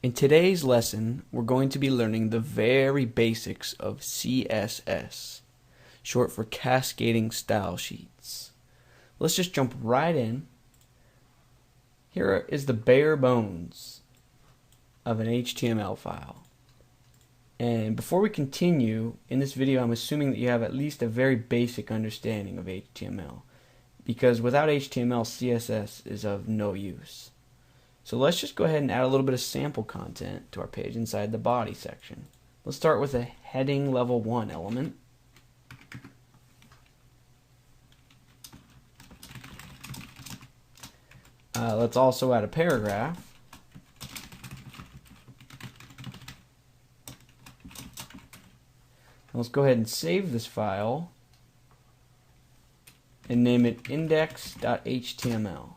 In today's lesson, we're going to be learning the very basics of CSS, short for Cascading Style Sheets. Let's just jump right in. Here is the bare bones of an HTML file. And before we continue, in this video I'm assuming that you have at least a very basic understanding of HTML, because without HTML, CSS is of no use. So let's just go ahead and add a little bit of sample content to our page inside the body section. Let's start with a heading level 1 element. Let's also add a paragraph. Let's go ahead and save this file and name it index.html.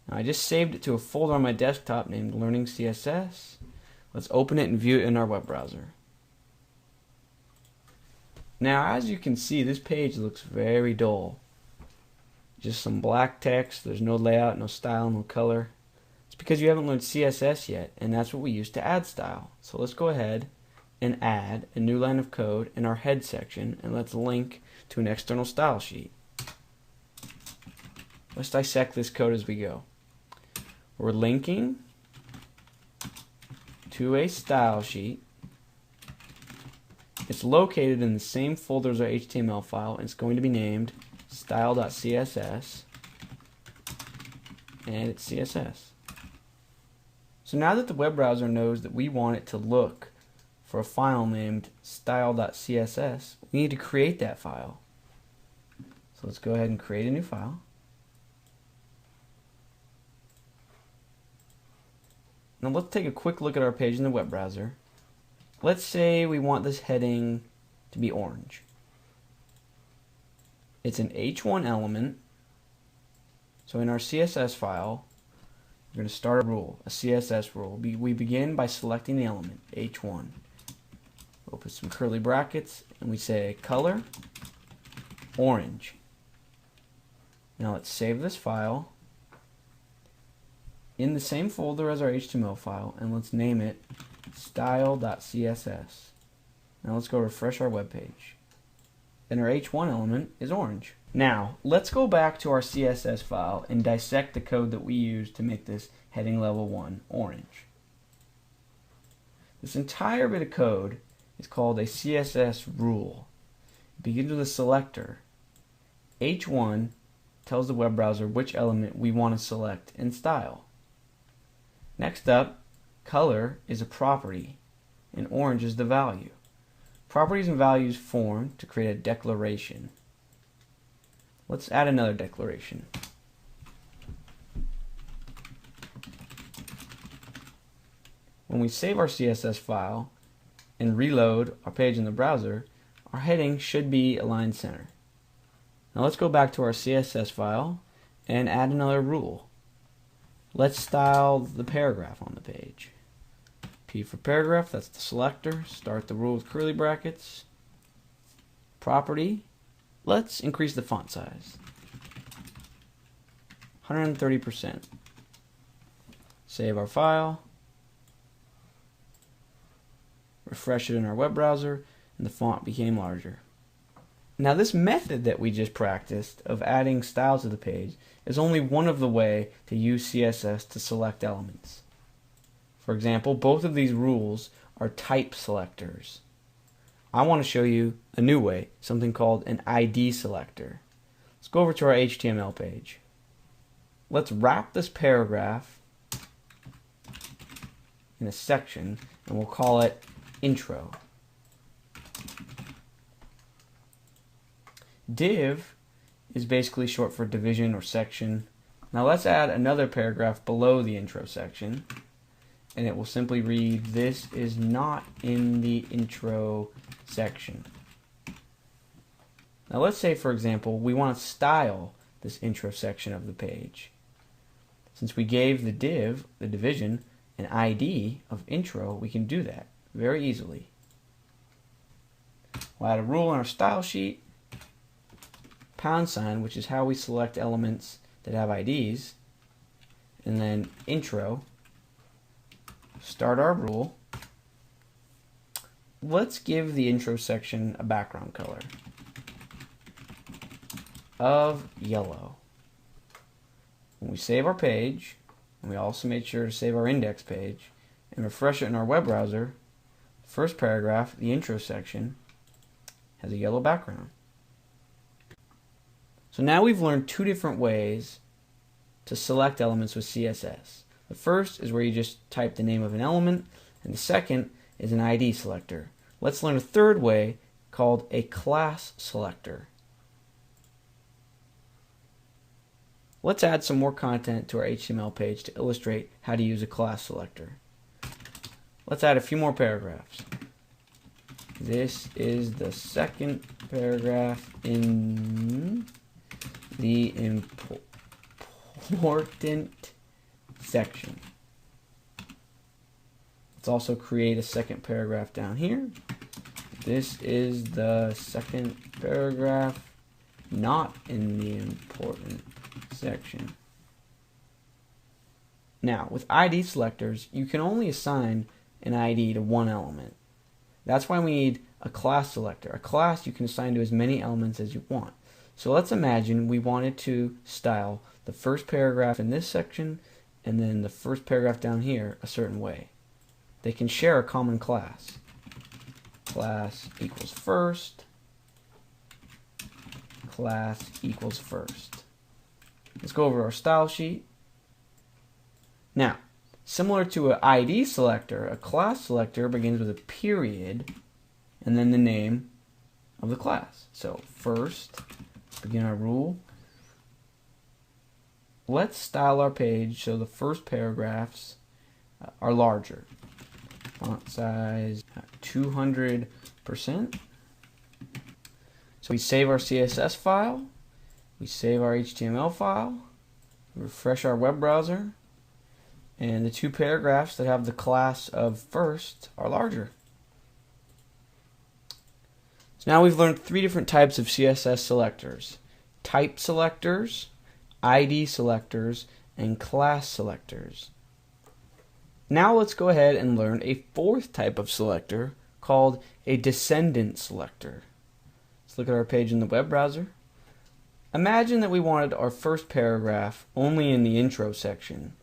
Now, I just saved it to a folder on my desktop named Learning CSS. Let's open it and view it in our web browser. Now, as you can see, this page looks very dull. Just some black text, there's no layout, no style, no color. It's because you haven't learned CSS yet, and that's what we use to add style. So let's go ahead and add a new line of code in our head section, and let's link to an external style sheet. Let's dissect this code as we go. We're linking to a style sheet. It's located in the same folder as our HTML file, and it's going to be named style.css, and it's CSS. So now that the web browser knows that we want it to look for a file named style.css, we need to create that file. So let's go ahead and create a new file. Now let's take a quick look at our page in the web browser. Let's say we want this heading to be orange. It's an H1 element. So in our CSS file, we're going to start a rule, a CSS rule. We begin by selecting the element, H1. Open some curly brackets, and we say color, orange. Now let's save this file in the same folder as our HTML file, and let's name it style.css. Now let's go refresh our web page. And our H1 element is orange. Now, let's go back to our CSS file and dissect the code that we used to make this heading level 1 orange. This entire bit of code is called a CSS rule. It begins with a selector. H1 tells the web browser which element we want to select in style. Next up, color is a property, and orange is the value. Properties and values form to create a declaration. Let's add another declaration. When we save our CSS file and reload our page in the browser, our heading should be aligned center. Now let's go back to our CSS file and add another rule. Let's style the paragraph on the page. P for paragraph, that's the selector. Start the rule with curly brackets. Property, let's increase the font size. 130%. Save our file. Refresh it in our web browser, and the font became larger. Now this method that we just practiced of adding styles to the page is only one of the ways to use CSS to select elements. For example, both of these rules are type selectors. I want to show you a new way, something called an ID selector. Let's go over to our HTML page. Let's wrap this paragraph in a section, and we'll call it intro. Div is basically short for division or section. Now let's add another paragraph below the intro section, and it will simply read, "This is not in the intro section." Now let's say, for example, we want to style this intro section of the page. Since we gave the div, the division, an ID of intro, we can do that very easily. We'll add a rule in our style sheet, #, which is how we select elements that have IDs, and then intro start our rule. Let's give the intro section a background color of yellow. When we save our page, and we also make sure to save our index page, and refresh it in our web browser, the first paragraph, the intro section, has a yellow background. So now we've learned two different ways to select elements with CSS. The first is where you just type the name of an element, and the second is an ID selector. Let's learn a third way called a class selector. Let's add some more content to our HTML page to illustrate how to use a class selector. Let's add a few more paragraphs. This is the second paragraph in the important section. Let's also create a second paragraph down here. This is the second paragraph not in the important section. Now, with ID selectors, you can only assign an ID to one element. That's why we need a class selector. A class you can assign to as many elements as you want. So let's imagine we wanted to style the first paragraph in this section and then the first paragraph down here a certain way. They can share a common class. Class equals first. Class equals first. Let's go over our style sheet. Now, similar to an ID selector, a class selector begins with a period and then the name of the class. So first, begin our rule. Let's style our page so the first paragraphs are larger. Font size 200%. So we save our CSS file. We save our HTML file, refresh our web browser, and the two paragraphs that have the class of first are larger. So now we've learned three different types of CSS selectors: type selectors, ID selectors, and class selectors. Now let's go ahead and learn a fourth type of selector called a descendant selector. Let's look at our page in the web browser. Imagine that we wanted our first paragraph only in the intro section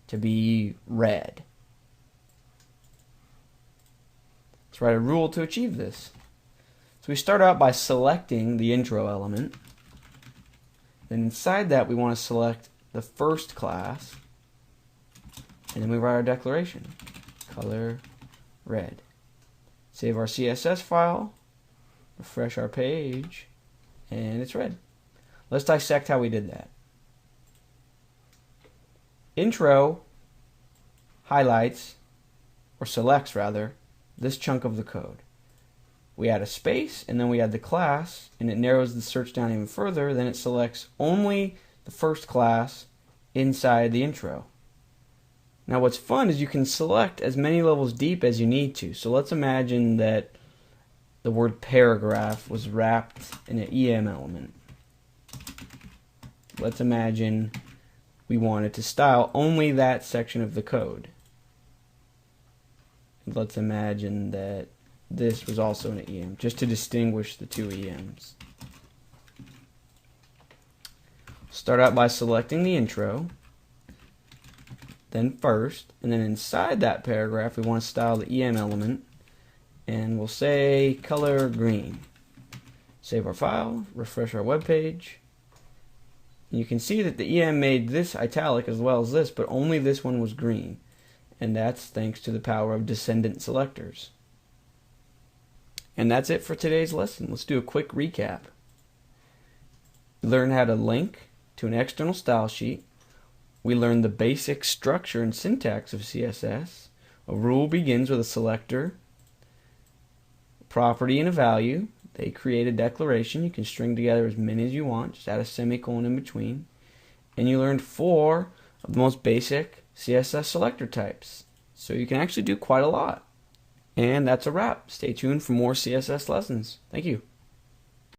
to be red. Let's write a rule to achieve this. So we start out by selecting the intro element. Then inside that we want to select the first class. And then we write our declaration. Color red. Save our CSS file. Refresh our page. And it's red. Let's dissect how we did that. Intro highlights, or selects rather, this chunk of the code. We add a space, and then we add the class, and it narrows the search down even further. Then it selects only the first class inside the intro. Now what's fun is you can select as many levels deep as you need to. So let's imagine that the word paragraph was wrapped in an EM element. Let's imagine we wanted to style only that section of the code. Let's imagine that this was also an EM, just to distinguish the two EMs. Start out by selecting the intro, then first, and then inside that paragraph we want to style the EM element, and we'll say color green. Save our file, refresh our web page. You can see that the EM made this italic as well as this, but only this one was green. And that's thanks to the power of descendant selectors. And that's it for today's lesson. Let's do a quick recap. Learn how to link to an external style sheet. We learned the basic structure and syntax of CSS. A rule begins with a selector, a property, and a value. They create a declaration. You can string together as many as you want. Just add a semicolon in between. And you learned 4 of the most basic CSS selector types. So you can actually do quite a lot. And that's a wrap. Stay tuned for more CSS lessons. Thank you.